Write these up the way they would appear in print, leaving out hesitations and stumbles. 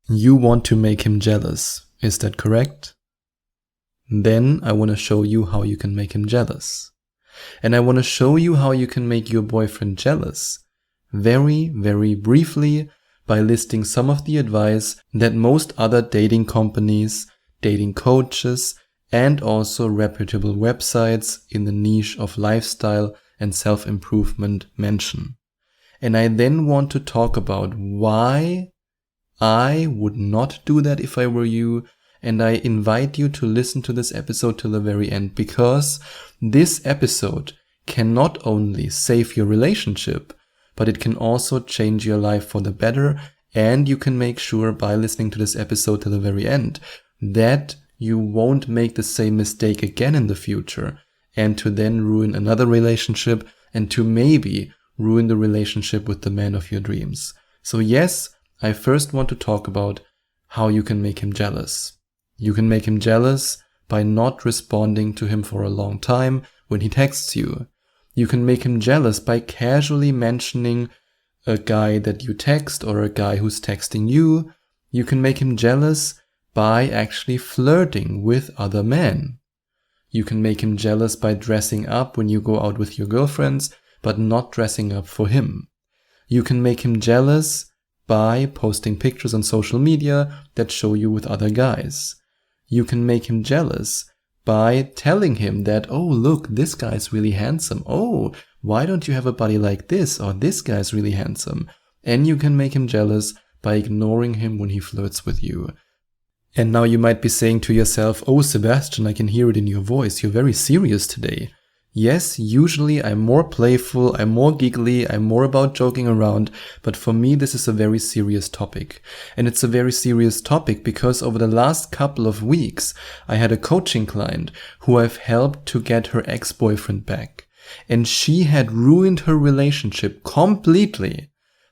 You want to make him jealous, is that correct? Then I want to show you how you can make him jealous. And I want to show you how you can make your boyfriend jealous very, very briefly by listing some of the advice that most other dating companies, dating coaches, and also reputable websites in the niche of lifestyle and self-improvement mention. And I then want to talk about why I would not do that if I were you, and I invite you to listen to this episode till the very end, because this episode can not only save your relationship, but it can also change your life for the better, and you can make sure by listening to this episode till the very end that you won't make the same mistake again in the future, and to then ruin another relationship, and to maybe ruin the relationship with the man of your dreams. So yes, I first want to talk about how you can make him jealous. You can make him jealous by not responding to him for a long time when he texts you. You can make him jealous by casually mentioning a guy that you text or a guy who's texting you. You can make him jealous by actually flirting with other men. You can make him jealous by dressing up when you go out with your girlfriends, but not dressing up for him. You can make him jealous by posting pictures on social media that show you with other guys. You can make him jealous by telling him that, oh, look, this guy's really handsome. Oh, why don't you have a buddy like this? Or this guy's really handsome. And you can make him jealous by ignoring him when he flirts with you. And now you might be saying to yourself, oh, Sebastian, I can hear it in your voice. You're very serious today. Yes, usually I'm more playful, I'm more giggly, I'm more about joking around, but for me this is a very serious topic. And it's a very serious topic because over the last couple of weeks I had a coaching client who I've helped to get her ex-boyfriend back. And she had ruined her relationship completely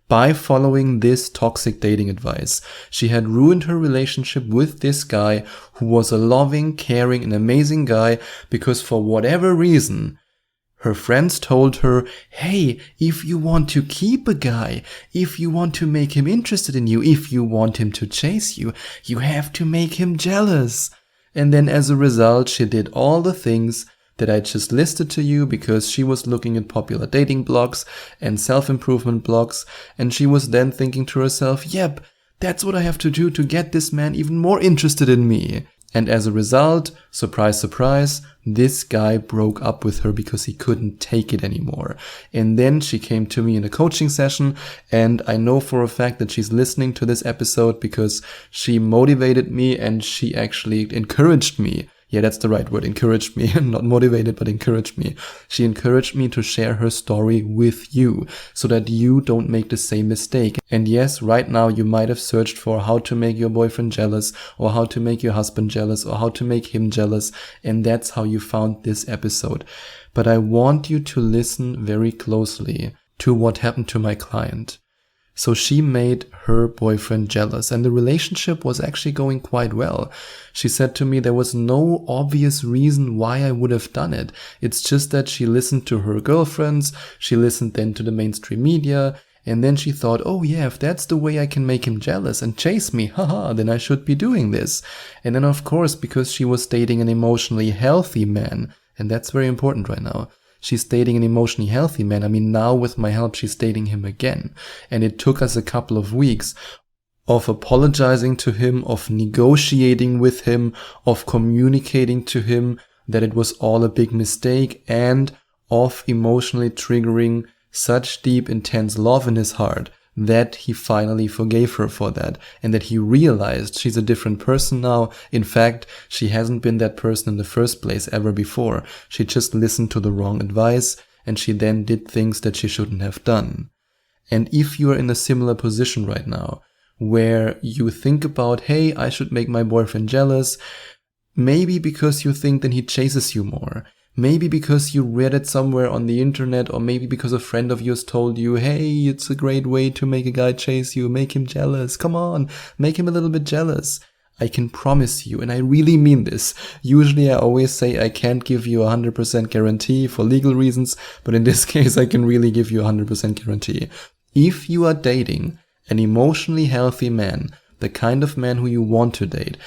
by following this toxic dating advice. She had ruined her relationship with this guy who was a loving, caring, and amazing guy because for whatever reason, her friends told her, hey, if you want to keep a guy, if you want to make him interested in you, if you want him to chase you, you have to make him jealous. And then as a result, she did all the things that I just listed to you because she was looking at popular dating blogs and self-improvement blogs, and she was then thinking to herself, yep, that's what I have to do to get this man even more interested in me. And as a result, surprise, surprise, this guy broke up with her because he couldn't take it anymore. And then she came to me in a coaching session, and I know for a fact that she's listening to this episode because she motivated me and she actually encouraged me. Yeah, that's the right word, encouraged me, not motivated, but encouraged me. She encouraged me to share her story with you so that you don't make the same mistake. And yes, right now you might have searched for how to make your boyfriend jealous or how to make your husband jealous or how to make him jealous. And that's how you found this episode. But I want you to listen very closely to what happened to my client. So she made her boyfriend jealous and the relationship was actually going quite well. She said to me there was no obvious reason why I would have done it. It's just that she listened to her girlfriends, she listened then to the mainstream media, and then she thought, oh yeah, if that's the way I can make him jealous and chase me, haha, then I should be doing this. And then of course, because she was dating an emotionally healthy man, and that's very important right now, she's dating an emotionally healthy man. I mean, now with my help, she's dating him again. And it took us a couple of weeks of apologizing to him, of negotiating with him, of communicating to him that it was all a big mistake, and of emotionally triggering such deep, intense love in his heart that he finally forgave her for that, and that he realized she's a different person now. In fact, she hasn't been that person in the first place ever before. She just listened to the wrong advice, and she then did things that she shouldn't have done. And if you are in a similar position right now, where you think about, hey, I should make my boyfriend jealous, maybe because you think then he chases you more, maybe because you read it somewhere on the internet, or maybe because a friend of yours told you, hey, it's a great way to make a guy chase you, make him jealous, come on, make him a little bit jealous. I can promise you, and I really mean this, usually I always say I can't give you 100% guarantee for legal reasons, but in this case I can really give you 100% guarantee. If you are dating an emotionally healthy man the kind of man who you want to date,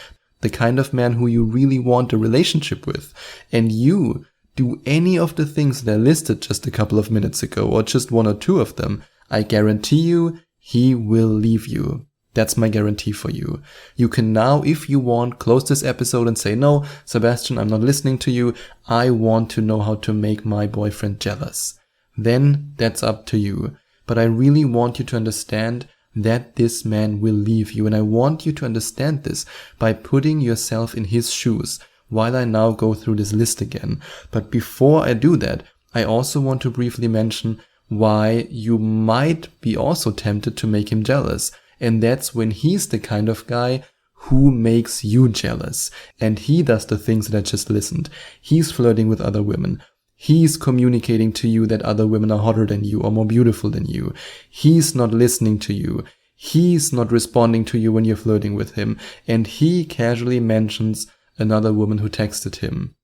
the kind of man who you really want a relationship with, and you do any of the things that I listed just a couple of minutes ago, or just one or two of them, I guarantee you he will leave you. That's my guarantee for you. You can now, if you want, close this episode and say, no, Sebastian, I'm not listening to you. I want to know how to make my boyfriend jealous. Then that's up to you. But I really want you to understand that this man will leave you. And I want you to understand this by putting yourself in his shoes while I now go through this list again. But before I do that, I also want to briefly mention why you might be also tempted to make him jealous. And that's when he's the kind of guy who makes you jealous. And he does the things that I just listened. He's flirting with other women. He's communicating to you that other women are hotter than you or more beautiful than you. He's not listening to you. He's not responding to you when you're flirting with him. And he casually mentions another woman who texted him.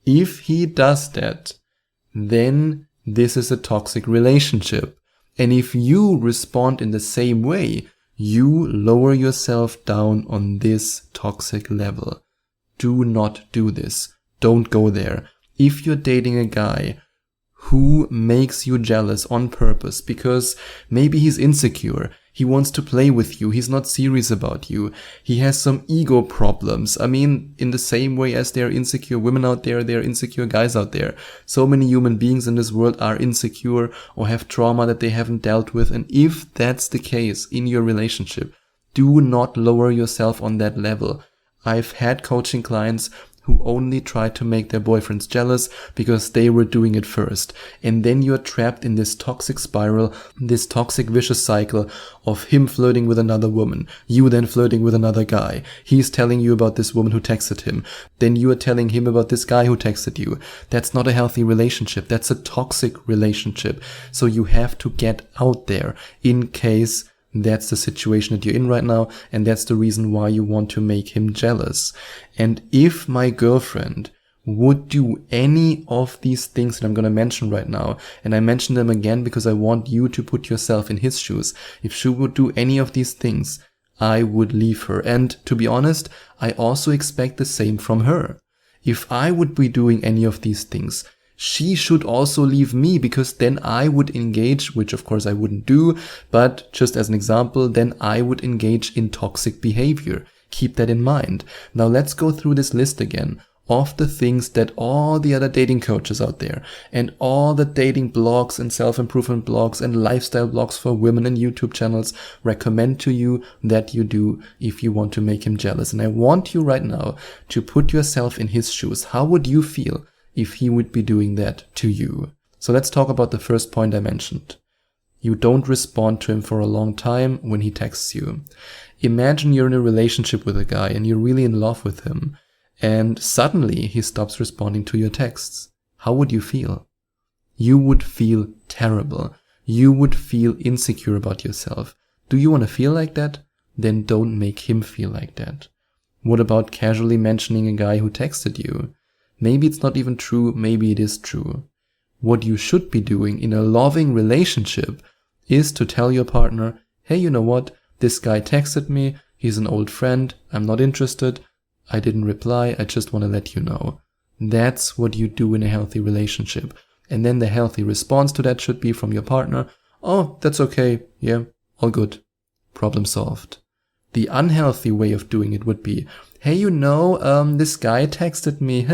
If he does that, then this is a toxic relationship. And if you respond in the same way, you lower yourself down on this toxic level. Do not do this. Don't go there. If you're dating a guy who makes you jealous on purpose because maybe he's insecure, he wants to play with you, he's not serious about you, he has some ego problems. I mean, in the same way as there are insecure women out there, there are insecure guys out there. So many human beings in this world are insecure or have trauma that they haven't dealt with. And if that's the case in your relationship, do not lower yourself on that level. I've had coaching clients who only tried to make their boyfriends jealous because they were doing it first. And then you're trapped in this toxic spiral, this toxic vicious cycle of him flirting with another woman, you then flirting with another guy. He's telling you about this woman who texted him. Then you are telling him about this guy who texted you. That's not a healthy relationship. That's a toxic relationship. So you have to get out there in case that's the situation that you're in right now, and that's the reason why you want to make him jealous. And if my girlfriend would do any of these things that I'm going to mention right now, and I mention them again because I want you to put yourself in his shoes, if she would do any of these things, I would leave her. And to be honest, I also expect the same from her. If I would be doing any of these things, she should also leave me, because then I would engage, which of course I wouldn't do, but just as an example, then I would engage in toxic behavior. Keep that in mind. Now let's go through this list again of the things that all the other dating coaches out there and all the dating blogs and self-improvement blogs and lifestyle blogs for women and YouTube channels recommend to you that you do if you want to make him jealous. And I want you right now to put yourself in his shoes. How would you feel if he would be doing that to you? So let's talk about the first point I mentioned. You don't respond to him for a long time when he texts you. Imagine you're in a relationship with a guy and you're really in love with him, and suddenly he stops responding to your texts. How would you feel? You would feel terrible. You would feel insecure about yourself. Do you want to feel like that? Then don't make him feel like that. What about casually mentioning a guy who texted you? Maybe it's not even true, maybe it is true. What you should be doing in a loving relationship is to tell your partner, hey, you know what? This guy texted me, he's an old friend, I'm not interested, I didn't reply, I just want to let you know. That's what you do in a healthy relationship. And then the healthy response to that should be from your partner, oh, that's okay, yeah, all good, problem solved. The unhealthy way of doing it would be, hey, you know, this guy texted me,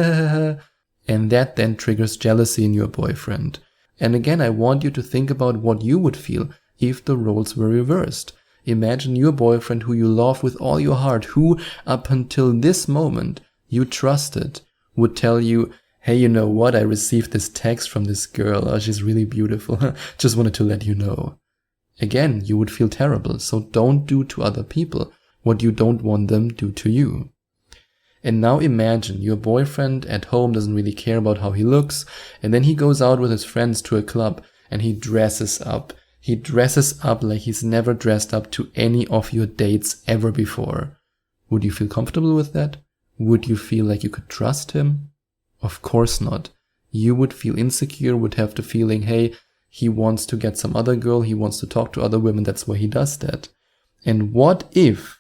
and that then triggers jealousy in your boyfriend. And again, I want you to think about what you would feel if the roles were reversed. Imagine your boyfriend who you love with all your heart, who up until this moment you trusted, would tell you, hey, you know what, I received this text from this girl, oh, she's really beautiful, just wanted to let you know. Again, you would feel terrible, so don't do to other people what you don't want them do to you. And now imagine your boyfriend at home doesn't really care about how he looks, and then he goes out with his friends to a club and he dresses up. He dresses up like he's never dressed up to any of your dates ever before. Would you feel comfortable with that? Would you feel like you could trust him? Of course not. You would feel insecure, would have the feeling, hey, he wants to get some other girl, he wants to talk to other women, that's why he does that. And what if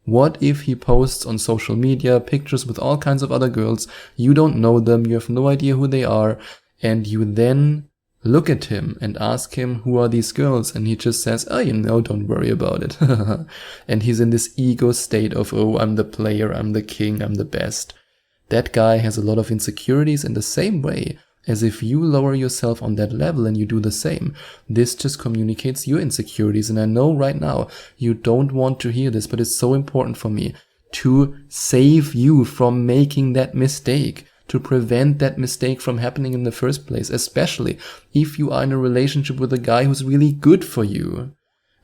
What if he posts on social media pictures with all kinds of other girls, you don't know them, you have no idea who they are, and you then look at him and ask him, who are these girls? And he just says, oh, don't worry about it. And he's in this ego state of, oh, I'm the player, I'm the king, I'm the best. That guy has a lot of insecurities in the same way as if you lower yourself on that level and you do the same. This just communicates your insecurities. And I know right now you don't want to hear this, but it's so important for me to save you from making that mistake, to prevent that mistake from happening in the first place, especially if you are in a relationship with a guy who's really good for you.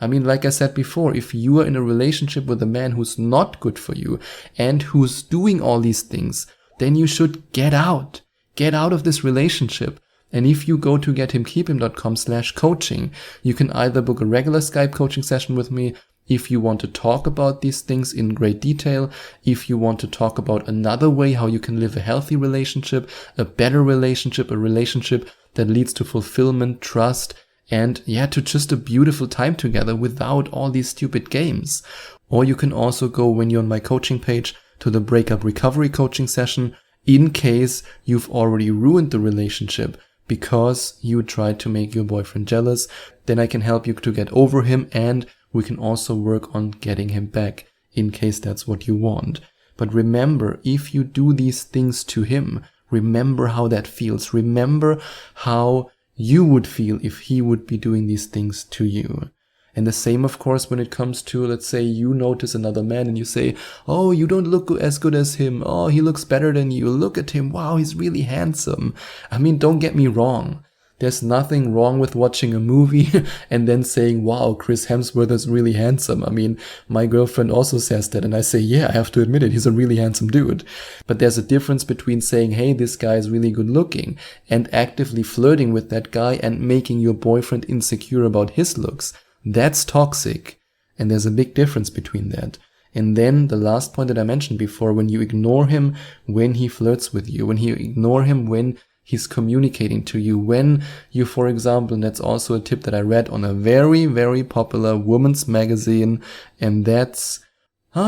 I mean, like I said before, if you are in a relationship with a man who's not good for you and who's doing all these things, then you should get out. Get out of this relationship. And if you go to gethimkeephim.com/coaching, you can either book a regular Skype coaching session with me if you want to talk about these things in great detail, if you want to talk about another way how you can live a healthy relationship, a better relationship, a relationship that leads to fulfillment, trust, and to just a beautiful time together without all these stupid games. Or you can also go, when you're on my coaching page, to the breakup recovery coaching session in case you've already ruined the relationship because you tried to make your boyfriend jealous. Then I can help you to get over him, and we can also work on getting him back in case that's what you want. But remember, if you do these things to him, remember how that feels. Remember how you would feel if he would be doing these things to you. And the same, of course, when it comes to, let's say you notice another man and you say, oh, you don't look as good as him. Oh, he looks better than you. Look at him. Wow, he's really handsome. I mean, don't get me wrong. There's nothing wrong with watching a movie and then saying, wow, Chris Hemsworth is really handsome. I mean, my girlfriend also says that, and I say, yeah, I have to admit it, he's a really handsome dude. But there's a difference between saying, hey, this guy is really good looking, and actively flirting with that guy and making your boyfriend insecure about his looks. That's toxic. And there's a big difference between that. And then the last point that I mentioned before, when you ignore him when he flirts with you, when you ignore him when he's communicating to you, when you, for example, and that's also a tip that I read on a very, very popular woman's magazine, and that's,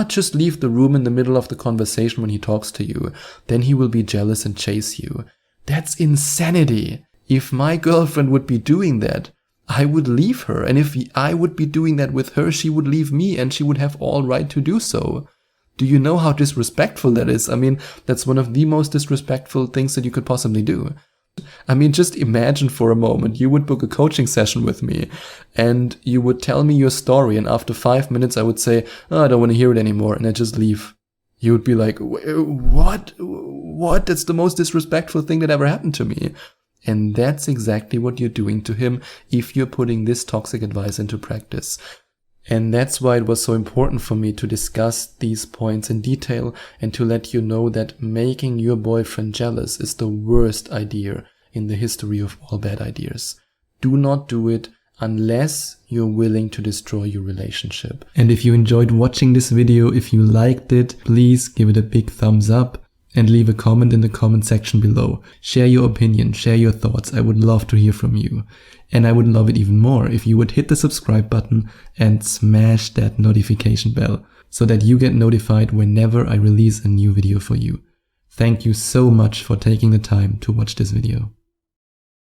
just leave the room in the middle of the conversation when he talks to you. Then he will be jealous and chase you. That's insanity. If my girlfriend would be doing that, I would leave her. And if I would be doing that with her, she would leave me and she would have all right to do so. Do you know how disrespectful that is? I mean, that's one of the most disrespectful things that you could possibly do. I mean, just imagine for a moment, you would book a coaching session with me and you would tell me your story, and after 5 minutes I would say, oh, I don't want to hear it anymore, and I just leave. You would be like, what? What? That's the most disrespectful thing that ever happened to me. And that's exactly what you're doing to him if you're putting this toxic advice into practice. And that's why it was so important for me to discuss these points in detail and to let you know that making your boyfriend jealous is the worst idea in the history of all bad ideas. Do not do it unless you're willing to destroy your relationship. And if you enjoyed watching this video, if you liked it, please give it a big thumbs up and leave a comment in the comment section below. Share your opinion, share your thoughts. I would love to hear from you. And I would love it even more if you would hit the subscribe button and smash that notification bell so that you get notified whenever I release a new video for you. Thank you so much for taking the time to watch this video.